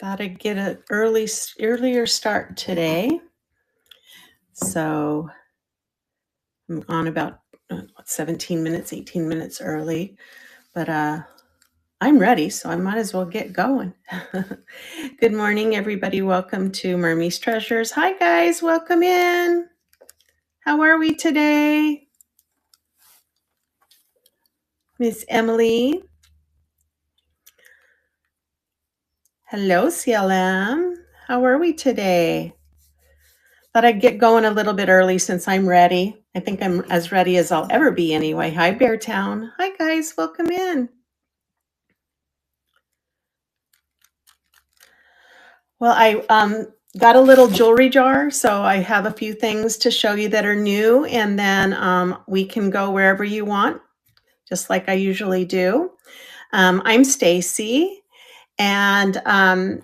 Thought I'd get an earlier start today. So I'm on about 17 minutes, 18 minutes early, but I'm ready, so I might as well get going. Good morning, everybody. Welcome to Mermie's Treasures. Hi, guys. Welcome in. How are we today? Miss Emily. Hello, CLM. How are we today? Thought I'd get going a little bit early since I'm ready. I think I'm as ready as I'll ever be anyway. Hi, Beartown. Hi, guys. Welcome in. Well, I got a little jewelry jar, so I have a few things to show you that are new, and then we can go wherever you want, just like I usually do. I'm Stacy, and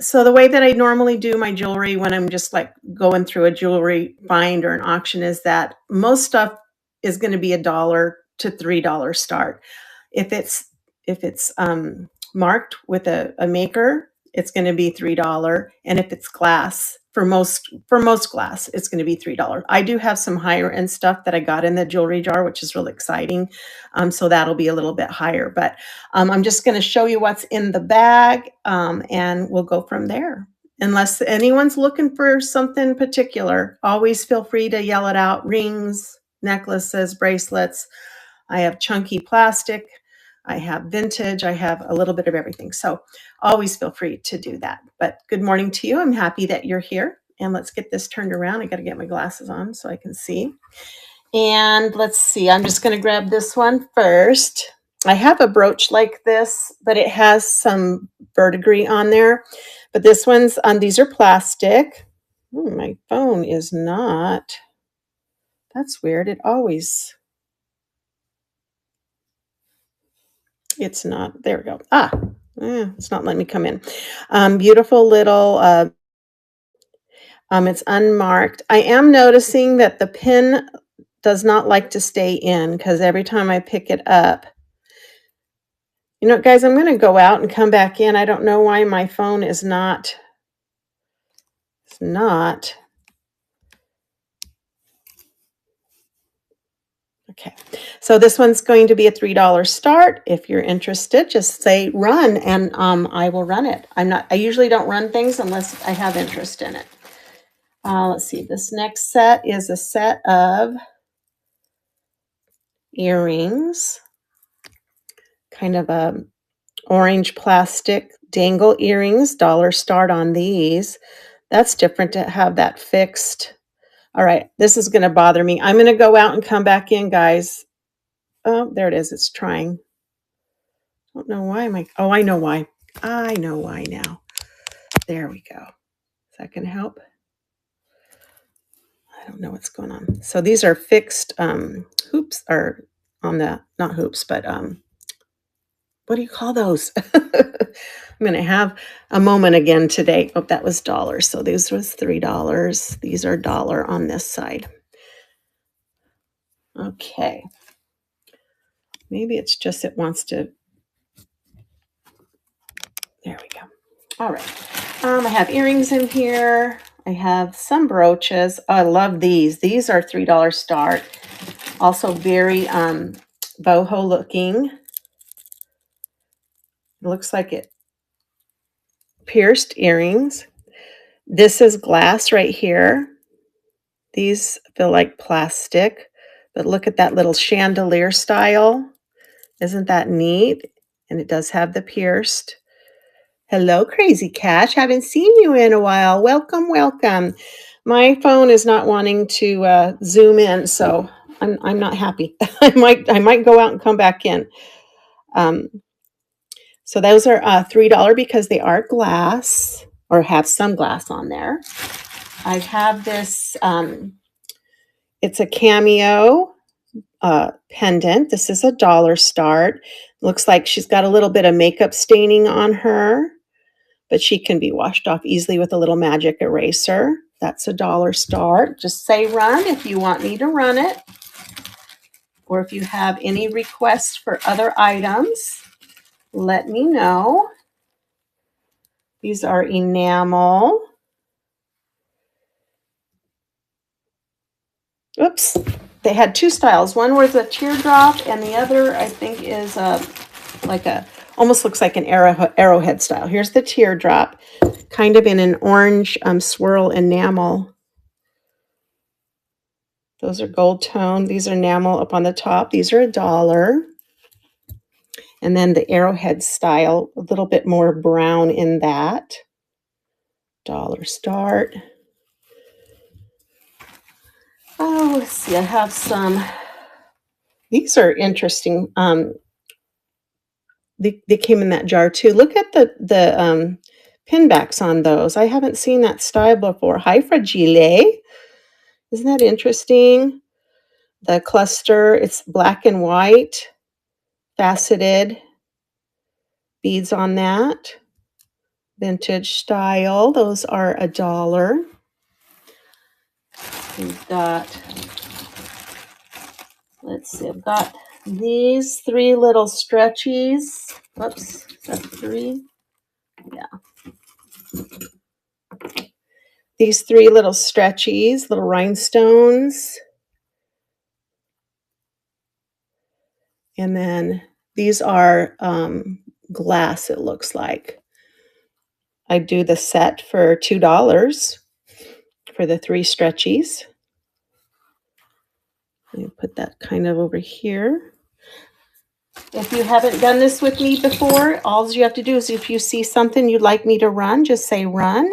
so the way that I normally do my jewelry when I'm just like going through a jewelry find or an auction is that most stuff is going to be $1 to $3 start. If it's marked with a maker, it's going to be $3, and if it's glass, for most glass, it's going to be $3. I do have some higher end stuff that I got in the jewelry jar, which is really exciting. So that'll be a little bit higher, but I'm just going to show you what's in the bag, and we'll go from there. Unless anyone's looking for something particular, always feel free to yell it out. Rings, necklaces, bracelets. I have chunky plastic. I have vintage. I have a little bit of everything. So always feel free to do that. But good morning to you. I'm happy that you're here. And let's get this turned around. I got to get my glasses on so I can see. And let's see. I'm just going to grab this one first. I have a brooch like this, but it has some verdigris on there. But this one's these are plastic. My phone is not. That's weird. It's not. There we go. It's not letting me come in. Beautiful little. It's unmarked. I am noticing that the pin does not like to stay in because every time I pick it up, you know, guys, I'm going to go out and come back in. I don't know why my phone is not. It's not. Okay, so this one's going to be a $3 start. If you're interested, just say run, and I will run it. I usually don't run things unless I have interest in it. Let's see. This next set is a set of earrings, kind of a orange plastic dangle earrings. $1 start on these. That's different to have that fixed. All right, this is going to bother me. I'm going to go out and come back in, guys. Oh, there it is. It's trying. I don't know why. Oh, I know why. I know why now. There we go. Is that going to help? I don't know what's going on. So these are fixed hoops, or on the, not hoops, but what do you call those? I'm going to have a moment again today. Oh, that was $1. So this was $3. These are $1 on this side. Okay. Maybe it's just it wants to. There we go. All right. I have earrings in here. I have some brooches. I love these. These are $3 start. Also very boho looking. It looks like it pierced earrings. This is glass right here. These feel like plastic, but look at that little chandelier style. Isn't that neat? And it does have the pierced. Hello, Crazy Cash. Haven't seen you in a while. Welcome, welcome. My phone is not wanting to zoom in, so I'm not happy. I might go out and come back in. So those are $3 because they are glass or have some glass on there. I have this. It's a cameo pendant. This is $1 start. Looks like she's got a little bit of makeup staining on her, but she can be washed off easily with a little magic eraser. That's $1 start. Just say run if you want me to run it, or if you have any requests for other items, let me know. These are enamel. Oops. They had two styles. One was a teardrop, and the other, I think, is like almost looks like an arrowhead style. Here's the teardrop, kind of in an orange swirl enamel. Those are gold tone. These are enamel up on the top. These are $1. And then the arrowhead style, a little bit more brown in that. $1 start. Oh, let's see. I have some. These are interesting. They came in that jar too. Look at the pin backs on those. I haven't seen that style before. Hi, Fragile. Isn't that interesting? The cluster, it's black and white, faceted beads on that. Vintage style. Those are $1. We've got, let's see, I've got these 3 little stretchies. Whoops, is that 3? Yeah. These 3 little stretchies, little rhinestones. And then these are glass, it looks like. I do the set for $2 for the 3 stretchies. Let me put that kind of over here. If you haven't done this with me before, all you have to do is if you see something you'd like me to run, just say run.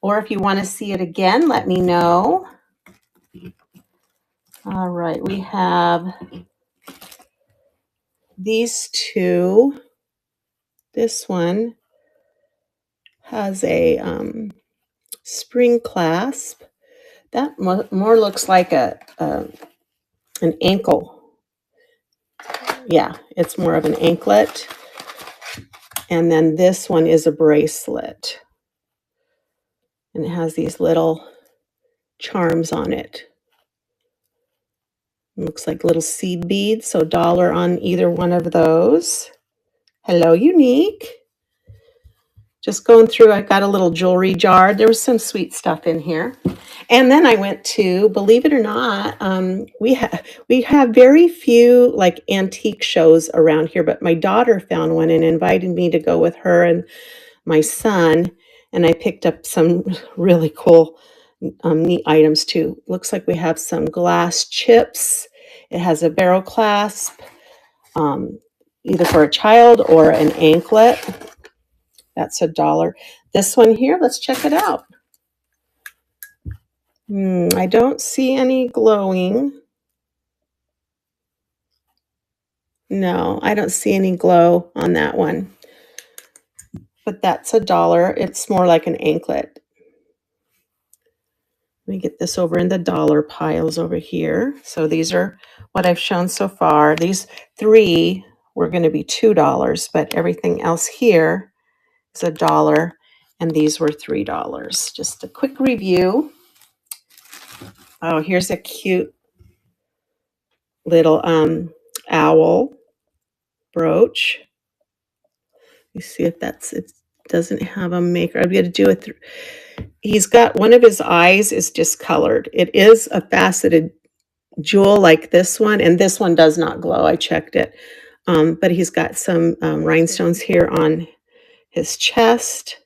Or if you want to see it again, let me know. All right, we have these 2. This one has a spring clasp. That more looks like an ankle. Yeah, it's more of an anklet. And then this one is a bracelet. And it has these little charms on it. It looks like little seed beads, so $1 on either one of those. Hello, Unique. Just going through, I got a little jewelry jar. There was some sweet stuff in here. And then I went to, believe it or not, we have very few like antique shows around here, but my daughter found one and invited me to go with her and my son. And I picked up some really cool, neat items too. Looks like we have some glass chips. It has a barrel clasp, either for a child or an anklet. That's $1. This one here, let's check it out. I don't see any glowing. No, I don't see any glow on that one. But that's $1. It's more like an anklet. Let me get this over in the dollar piles over here. So these are what I've shown so far. These 3 were going to be $2, but everything else here is $1, and these were $3. Just a quick review. Oh, here's a cute little owl brooch. You see if it doesn't have a maker. I'm going to do it. He's got one of his eyes is discolored. It is a faceted jewel like this one, and this one does not glow. I checked it. But he's got some rhinestones here on his chest.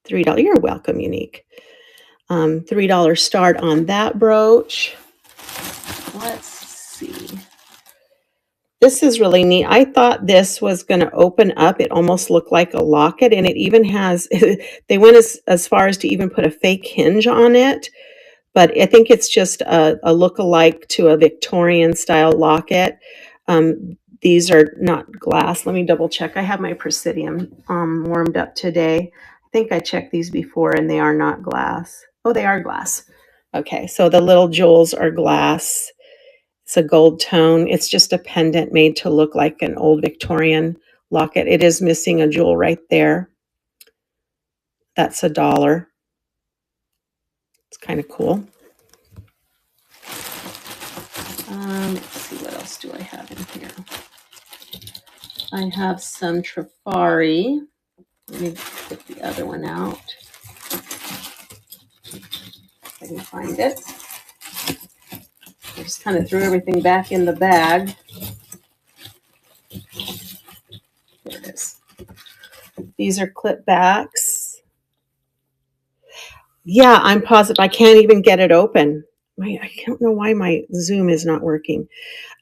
$3. You're welcome, Unique. $3 start on that brooch. Let's see. This is really neat. I thought this was going to open up. It almost looked like a locket, and it even has, they went as far as to even put a fake hinge on it, but I think it's just a look-alike to a Victorian style locket. These are not glass. Let me double check. I have my Presidium warmed up today. I think I checked these before, and they are not glass. Oh, they are glass. Okay, so the little jewels are glass. It's a gold tone. It's just a pendant made to look like an old Victorian locket. It is missing a jewel right there. That's $1. It's kind of cool. Let's see, what else do I have in here? I have some Trifari. Let me get the other one out. If I can find it. I just kind of threw everything back in the bag. There it is. These are clip backs. Yeah, I'm positive. I can't even get it open. I don't know why my Zoom is not working.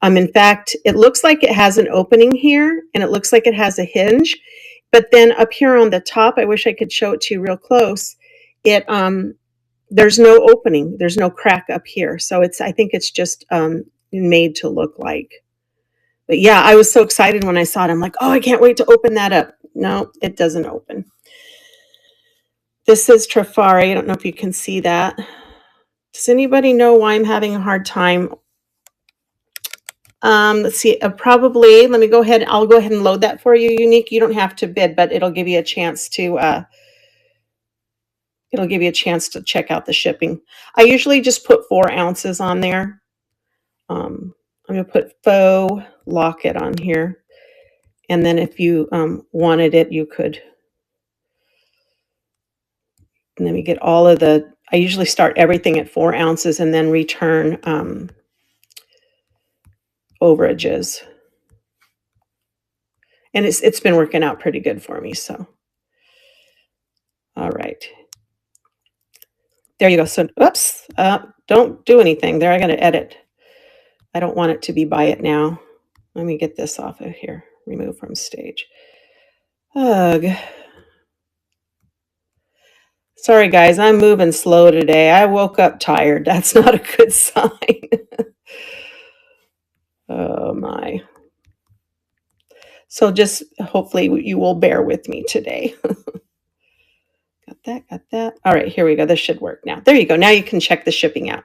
In fact, it looks like it has an opening here, and it looks like it has a hinge. But then up here on the top, I wish I could show it to you real close. It there's no opening. There's no crack up here. So I think it's just made to look like. But yeah, I was so excited when I saw it. I'm like, oh, I can't wait to open that up. No, it doesn't open. This is Trifari. I don't know if you can see that. Does anybody know why I'm having a hard time? Let's see, probably, let me go ahead. I'll go ahead and load that for you, Unique. You don't have to bid, but it'll give you a chance to, check out the shipping. I usually just put 4 ounces on there. I'm going to put faux locket on here. And then if you wanted it, you could. And then we get all of I usually start everything at 4 ounces and then return overages. And it's been working out pretty good for me, so. All right. There you go. So, oops, don't do anything there. I got to edit. I don't want it to be by it now. Let me get this off of here. Remove from stage. Ugh. Sorry, guys. I'm moving slow today. I woke up tired. That's not a good sign. Oh, my. So just hopefully you will bear with me today. Got that. All right, here we go. This should work now. There you go. Now you can check the shipping out.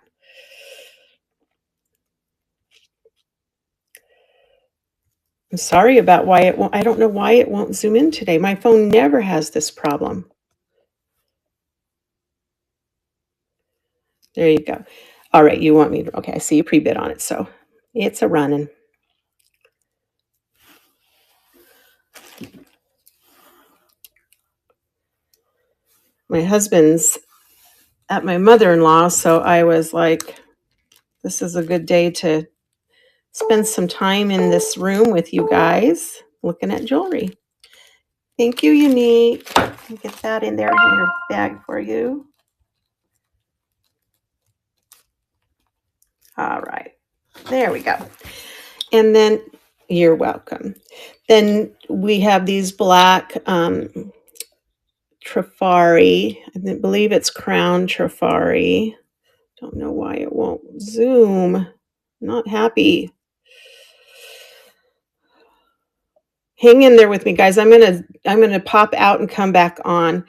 I'm sorry about why it won't. I don't know why it won't zoom in today. My phone never has this problem. There you go. All right, you want me to, okay, I see you pre-bid on it, so it's a running. My husband's at my mother-in-law, so I was like, this is a good day to spend some time in this room with you guys looking at jewelry. Thank you, Unique. Let me get that in there in your bag for you. All right, there we go. And then you're welcome. Then we have these black Trifari. I believe it's Crown Trifari. Don't know why it won't zoom. Not happy. Hang in there with me, guys. I'm gonna pop out and come back on,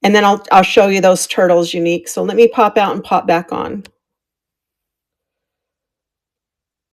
and then I'll show you those turtles, Unique. So let me pop out and pop back on.